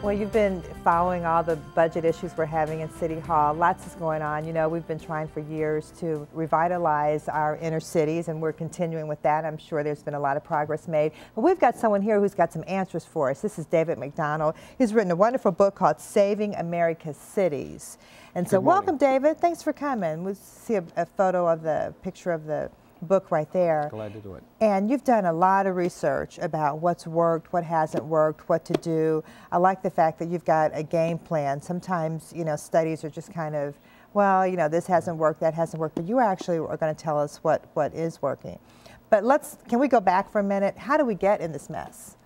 Well, you've been following all the budget issues we're having in City Hall. Lots is going on. You know, we've been trying for years to revitalize our inner cities, and we're continuing with that. I'm sure there's been a lot of progress made. But we've got someone here who's got some answers for us. This is David McDonald. He's written a wonderful book called Saving America's Cities. And so welcome, David. Thanks for coming. We see a photo of the picture of the book right there. Glad to do it. And you've done a lot of research about what's worked, what hasn't worked, what to do. I like the fact that you've got a game plan. Sometimes, you know, studies are just kind of, well, you know, this hasn't worked, that hasn't worked, but you actually are going to tell us what is working. But can we go back for a minute? How do we get in this mess?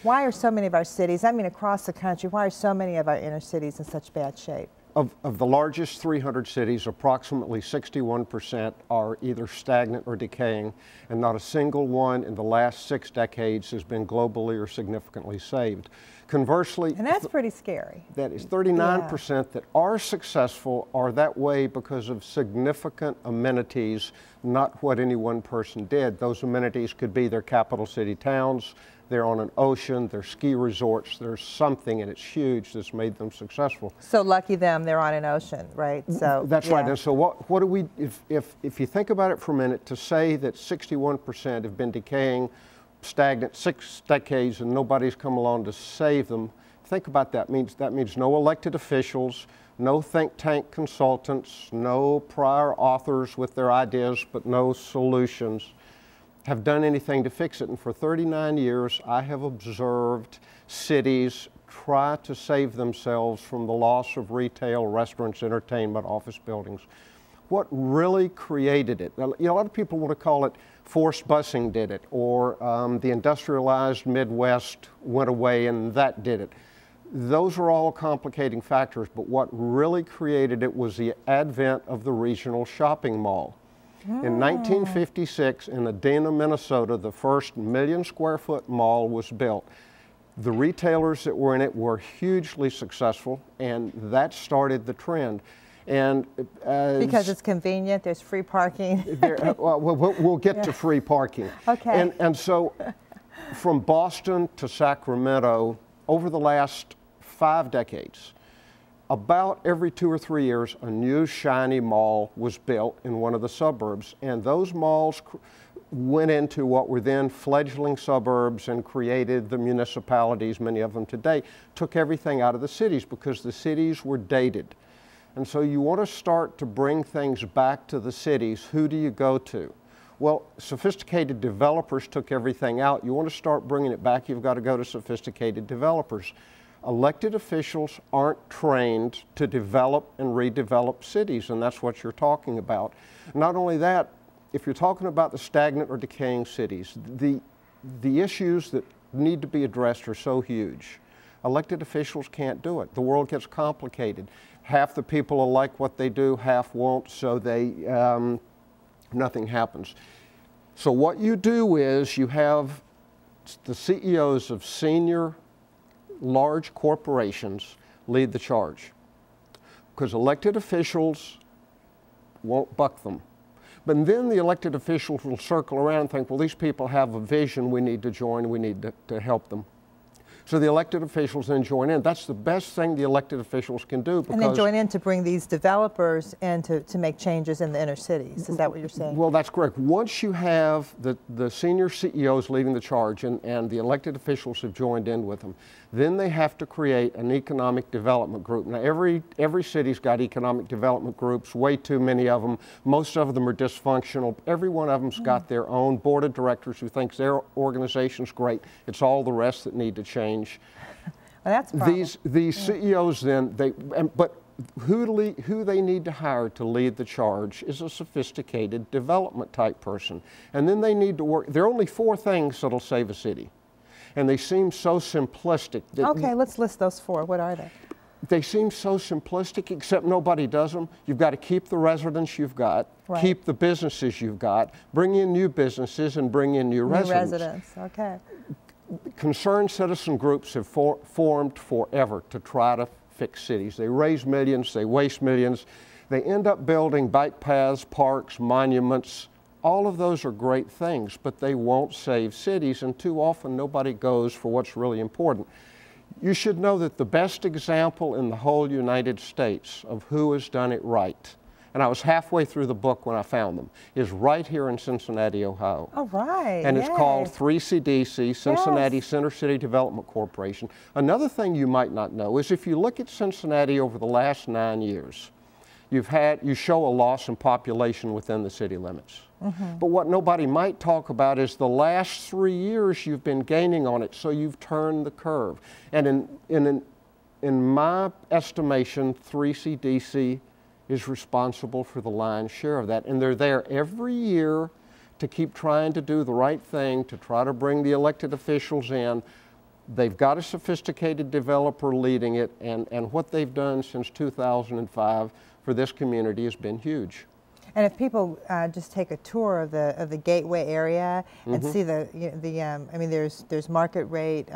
Why are so many of our cities, I mean across the country, why are so many of our inner cities in such bad shape? Of the largest 300 cities, approximately 61% are either stagnant or decaying, and not a single one in the last 6 decades has been globally or significantly saved. Conversely, and that's pretty scary. That is 39% that are successful are that way because of significant amenities, not what any one person did. Those amenities could be their capital city towns, they're on an ocean, they're ski resorts, there's something, and it's huge, that's made them successful. So lucky them, they're on an ocean, right? So that's right. And so what do we, if you think about it for a minute, to say that 61% have been decaying, stagnant 6 decades, and nobody's come along to save them, think about that. That means no elected officials, no think tank consultants, no prior authors with their ideas, but no solutions have done anything to fix it. And for 39 years, I have observed cities try to save themselves from the loss of retail, restaurants, entertainment, office buildings. What really created it? Now, you know, a lot of people want to call it forced busing did it, or the industrialized Midwest went away and that did it. Those are all complicating factors, but what really created it was the advent of the regional shopping mall. In 1956, in Edina, Minnesota, the first 1 million square foot mall was built. The retailers that were in it were hugely successful, and that started the trend. And because it's convenient, there's free parking. We'll get to free parking. Okay. And so from Boston to Sacramento, over the last 5 decades, about every 2 or 3 years, a new shiny mall was built in one of the suburbs, and those malls went into what were then fledgling suburbs and created the municipalities, many of them today, took everything out of the cities because the cities were dated. And so you want to start to bring things back to the cities. Who do you go to? Well, sophisticated developers took everything out. You want to start bringing it back, you've got to go to sophisticated developers. Elected officials aren't trained to develop and redevelop cities, and that's what you're talking about. Not only that, if you're talking about the stagnant or decaying cities, the issues that need to be addressed are so huge. Elected officials can't do it. The world gets complicated. Half the people will like what they do, half won't, so nothing happens. So what you do is you have the CEOs of senior large corporations lead the charge, because elected officials won't buck them. But then the elected officials will circle around and think, well, these people have a vision, we need to join, we need to help them. So the elected officials then join in. That's the best thing the elected officials can do. Because, and they join in to bring these developers in to make changes in the inner cities. Is that what you're saying? Well, that's correct. Once you have the senior CEOs leading the charge and the elected officials have joined in with them, then they have to create an economic development group. Now, every city's got economic development groups, way too many of them. Most of them are dysfunctional. Every one of them's got their own board of directors who thinks their organization's great. It's all the rest that need to change. Well, that's a problem. These CEOs then, but who they need to hire to lead the charge is a sophisticated development type person. And then they need to work, there are only 4 things that'll save a city. And they seem so simplistic. Okay, let's list those 4. What are they? They seem so simplistic, except nobody does them. You've got to keep the residents you've got, keep the businesses you've got, bring in new businesses and bring in new residents. Okay. Concerned citizen groups have formed forever to try to fix cities. They raise millions, they waste millions, they end up building bike paths, parks, monuments. All of those are great things, but they won't save cities, and too often nobody goes for what's really important. You should know that the best example in the whole United States of who has done it right, and I was halfway through the book when I found them, is right here in Cincinnati, Ohio. Oh, right. And it's called Yes. 3CDC, Cincinnati Yes. Center City Development Corporation. Another thing you might not know is if you look at Cincinnati over the last 9 years, you show a loss in population within the city limits. But what nobody might talk about is the last 3 years you've been gaining on it, so you've turned the curve. And in my estimation, 3CDC is responsible for the lion's share of that. And they're there every year to keep trying to do the right thing, to try to bring the elected officials in. They've got a sophisticated developer leading it, and what they've done since 2005 for this community has been huge. And if people just take a tour of the Gateway area and see I mean, there's market rate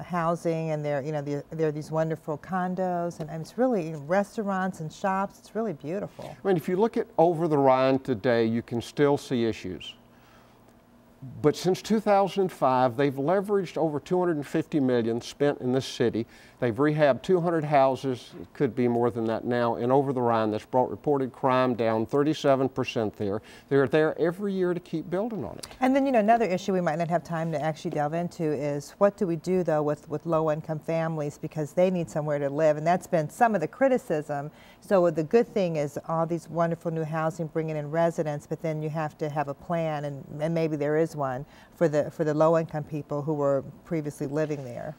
housing, and there are these wonderful condos, and it's really restaurants and shops. It's really beautiful. I mean, if you look at over the Rhine today, you can still see issues. But since 2005, they've leveraged over $250 million spent in this city. They've rehabbed 200 houses, it could be more than that now, in over the Rhine. That's brought reported crime down 37% there. They're there every year to keep building on it. And then, another issue we might not have time to actually delve into is what do we do, though, with low-income families, because they need somewhere to live, and that's been some of the criticism. So the good thing is all these wonderful new housing bringing in residents, but then you have to have a plan, and maybe there is one for the low-income people who were previously living there.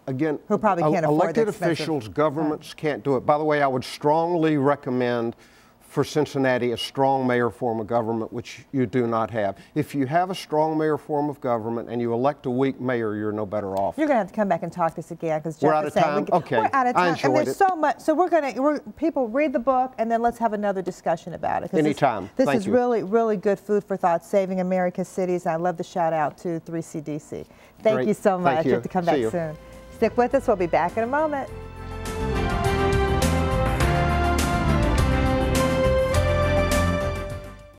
Again, who probably can't afford elected officials, governments can't do it. By the way, I would strongly recommend for Cincinnati a strong mayor form of government, which you do not have. If you have a strong mayor form of government and you elect a weak mayor, you're no better off. You're going to have to come back and talk to us again, because we're out of time. Okay, we're out of time. I enjoyed and there's it. so much. So people read the book, and then let's have another discussion about it. Anytime. This Thank is you. really, really good food for thought, saving America's cities. I love the shout out to 3CDC. Thank Great. you so much. Thank you. You have to come back See you. soon. Stick with us. We'll be back in a moment.